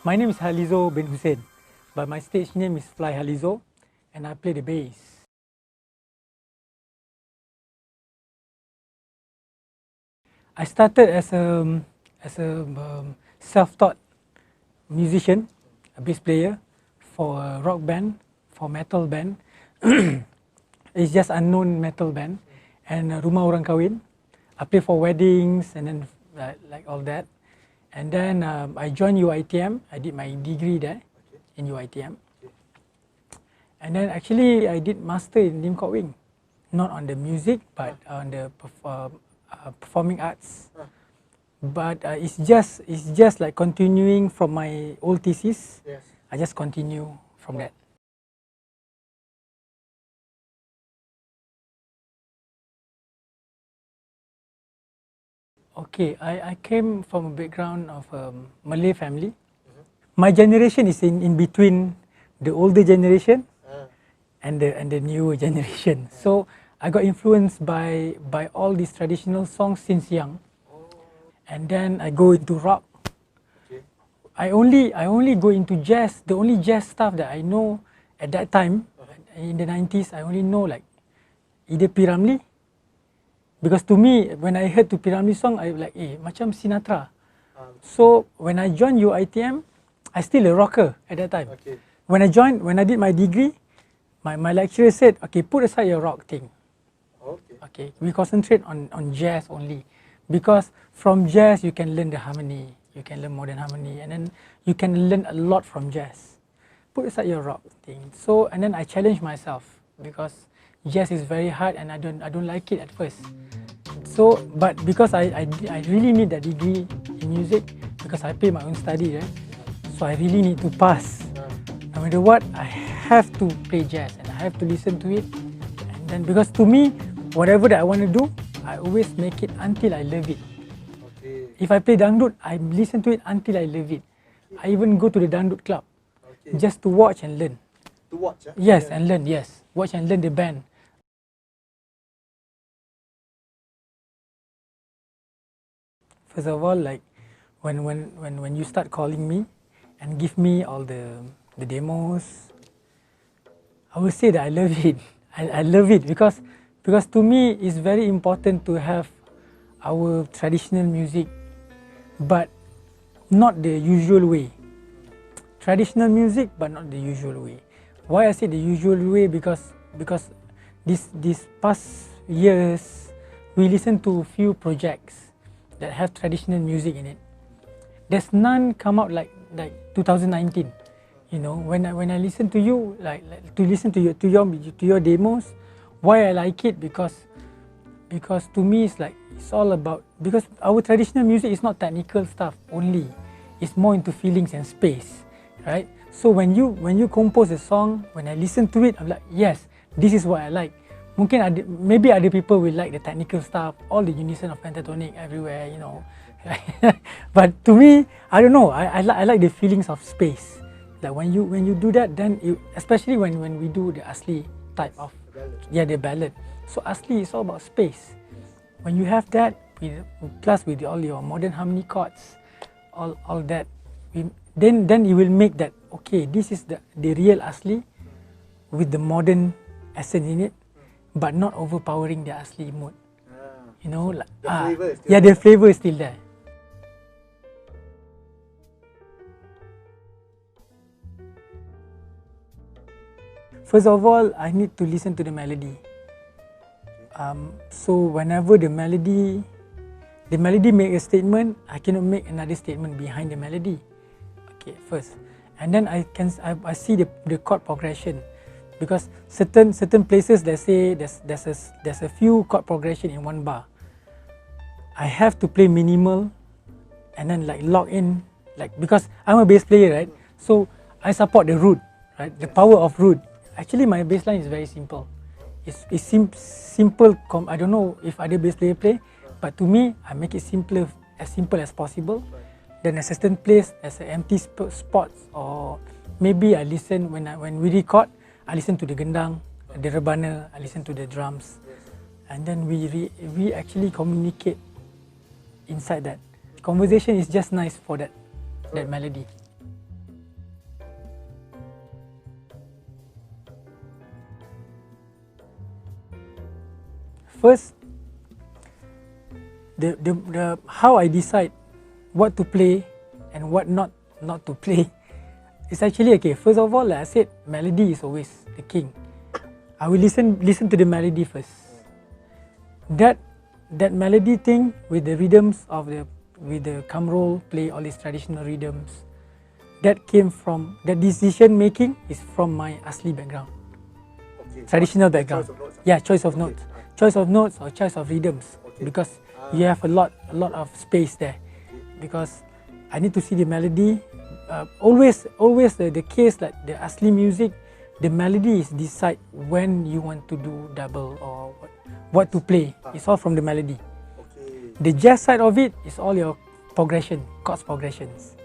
My name is Halizor bin Hussein, but my stage name is Fly Halizor, and I play the bass. I started as a self-taught musician, a bass player for a rock band, for metal band. It's just unknown metal band, and Rumah Orang Kahwin. I play for weddings and then like all that. And then I joined UiTM. I did my degree there in UiTM. And then actually I did master in Lim Kok Wing, not on the music but on the performing arts. But it's just like continuing from my old thesis. Yes. I just continue from that. Okay, I came from a background of a Malay family. My generation is in between the older generation and the newer generation. So I got influenced by all these traditional songs since young. And then I go into rock. I only go into jazz. The only jazz stuff that I know at that time, in the 90s, I only know like either P. Ramlee. Because to me, when I heard to P. Ramlee song, I like, macam Sinatra. So when I joined UiTM, I still a rocker at that time. Okay. When I did my degree, my lecturer said, okay, put aside your rock thing. Okay, we concentrate on jazz only. Because from jazz, you can learn the harmony, you can learn modern harmony, and then you can learn a lot from jazz. Put aside your rock thing. So, and then I challenged myself because jazz is very hard and I don't like it at first. So, but because I really need that degree in music because I pay my own study, right? So I really need to pass. No matter what, I have to play jazz and I have to listen to it. And then because to me, whatever that I want to do, I always make it until I love it. Okay. If I play dangdut, I listen to it until I love it. I even go to the dangdut club just to watch and learn. To watch? Yes, and learn. Yes, watch and learn the band. First of all, like when you start calling me and give me all the demos, I will say that I love it. I love it because to me it's very important to have our traditional music, but not the usual way. Traditional music, but not the usual way. Why I say the usual way? Because these past years we listen to few projects that have traditional music in it. There's none come out like 2019. You know, when I listen to you, like to listen to your demos, why I like it because to me it's like it's all about, because our traditional music is not technical stuff only. It's more into feelings and space, right? So when you compose a song, when I listen to it, I'm like, yes, this is what I like. Maybe other people will like the technical stuff, all the unison of pentatonic everywhere, you know. But to me, I don't know. I like the feelings of space. Like when you do that, then especially when we do the asli type of the ballad. So asli is all about space. When you have that, plus with all your modern harmony chords, all that, then you will make that, okay, this is the real asli with the modern essence in it, but not overpowering the asli mood. You know, like, the flavor is still there. First of all, I need to listen to the melody. So whenever the melody make a statement, I cannot make another statement behind the melody. Okay, first, and then I see the chord progression, because certain places they say there's a few chord progression in one bar. I have to play minimal, and then like lock in, like, because I'm a bass player, right? So I support the root, right? The power of root. Actually, my bass line is very simple. It's simple. I don't know if other bass player play, but to me, I make it as simple as possible. then assistant plays as an empty spots, or maybe I listen when we record, I listen to the gendang, the rebana, I listen to the drums, and then we actually communicate inside that. Conversation is just nice for that melody. First, the how I decide what to play and what not to play is actually okay. First of all, like I said, melody is always the king. I will listen to the melody first. That melody thing with the rhythms of with the kamrol, play all these traditional rhythms, that came from, that decision making is from my asli background, traditional background. Choice of notes. Choice of notes or choice of rhythms, because you have a lot of space there, because I need to see the melody. Always the case, like the asli music, the melody is decide when you want to do double or what to play. It's all from the melody. The jazz side of it is all your progression, chords progressions.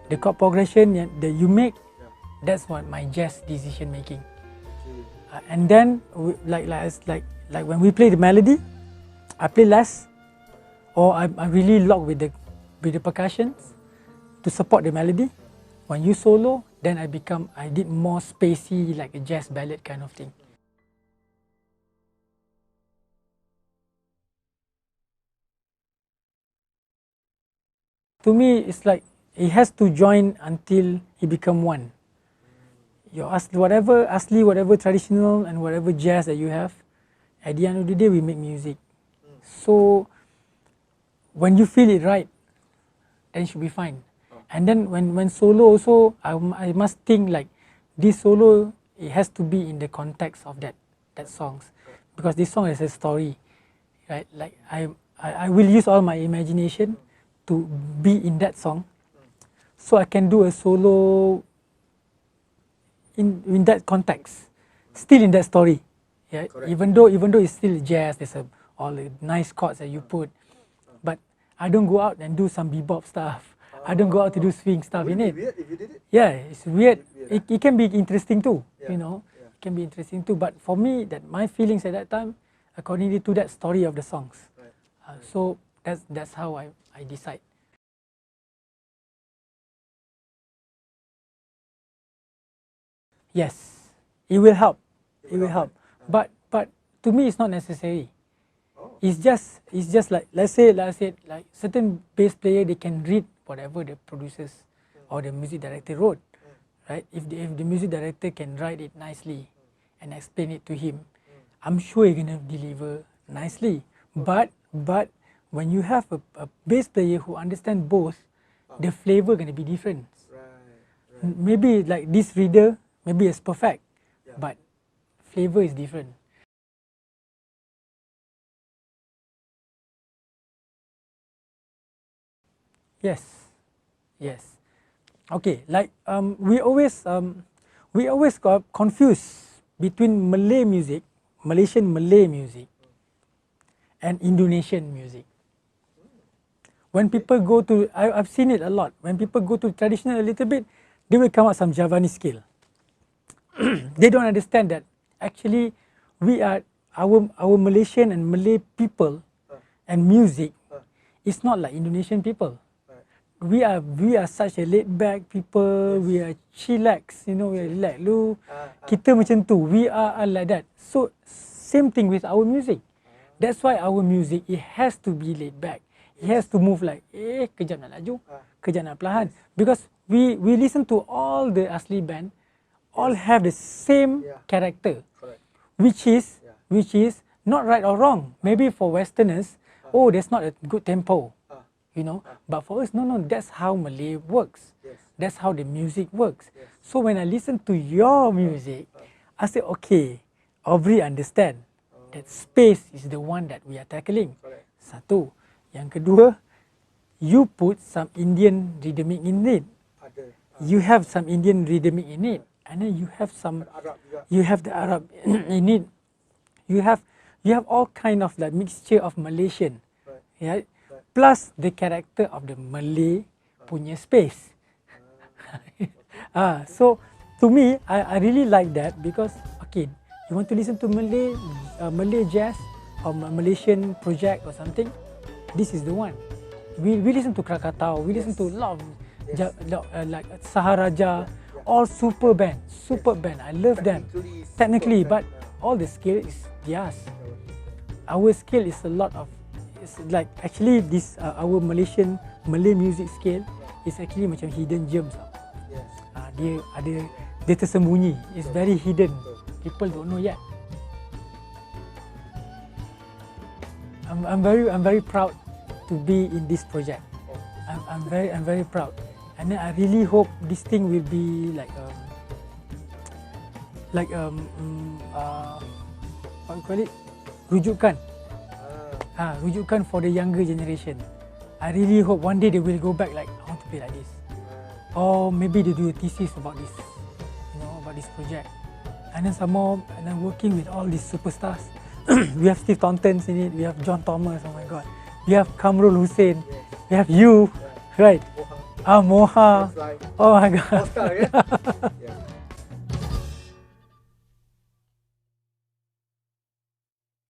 The chord progression that you make, that's what my jazz decision making. And then like when we play the melody, I play less, or I really lock with the percussions to support the melody. When you solo, then I did more spacey, like a jazz ballad kind of thing. To me, it's like it has to join until it become one. Your asli, whatever traditional and whatever jazz that you have, at the end of the day, we make music. So when you feel it right, then it should be fine. And then when solo also, I must think like this solo, it has to be in the context of that songs, because this song is a story, right? Like I will use all my imagination to be in that song, so I can do a solo in that context, still in that story. Yeah, even though it's still jazz, there's all the nice chords that you put, but I don't go out and do some bebop stuff. I don't go out to do swing stuff in it. Weird if you did it? Yeah, it's weird. It can be interesting too, you know. It can be interesting too. But for me, that my feelings at that time, according to that story of the songs. So that's how I decide. Yes, it will help. It will help. But to me, it's not necessary. It's just like, let's say like certain bass player, they can read whatever the producers or the music director wrote, right? If the music director can write it nicely and explain it to him, I'm sure he's gonna deliver nicely. But when you have a bass player who understands both, the flavor gonna be different. Maybe like this reader, maybe it's perfect, but flavor is different. Yes. Okay, like we always got confused between Malaysian Malay music, and Indonesian music. When people go to, I've seen it a lot. When people go to traditional a little bit, they will come out some Javanese scale. They don't understand that actually our Malaysian and Malay people and music is not like Indonesian people. We are such a laid back people. We are chillax, you know. We are relax. Kita macam tu. We are like that. So same thing with our music. That's why our music, it has to be laid back. It has to move like kejap nak laju, kejap nak perlahan. Because we listen to all the asli band, all have the same character, which is not right or wrong. Maybe for Westerners, that's not a good tempo. You know, but for us, no, that's how Malay works. That's how the music works. So when I listen to your music, I say, okay, Aubrey understand that space is the one that we are tackling. Satu. Yang kedua, you put some Indian rhythmic in it. You have some Indian rhythmic in it, and then you have the Arab in it. You have all kind of like mixture of Malaysian, right? Plus the character of the Malay punya space. So to me, I really like that because okay, you want to listen to Malay jazz or Malaysian project or something, this is the one. We listen to Krakatau, we listen to a lot of like Saharaja, all super band. I love them technically, but all the skill is theirs. Our skill is a lot of, it's like actually this our Malay music scale is actually macam hidden gems. Dia tersembunyi. It's very hidden. People don't know yet. I'm very proud to be in this project. I'm very proud, and then I really hope this thing will be like what you call it, rujukan. Rujukan for the younger generation. I really hope one day they will go back like, I want to play like this, or maybe they do a thesis about this, about this project. And then some more, and then working with all these superstars. We have Steve Taunton in it, we have John Thomas, oh my god, we have Kamrul Hussein, we have you, right? Moha, oh my god. Oscar, yeah?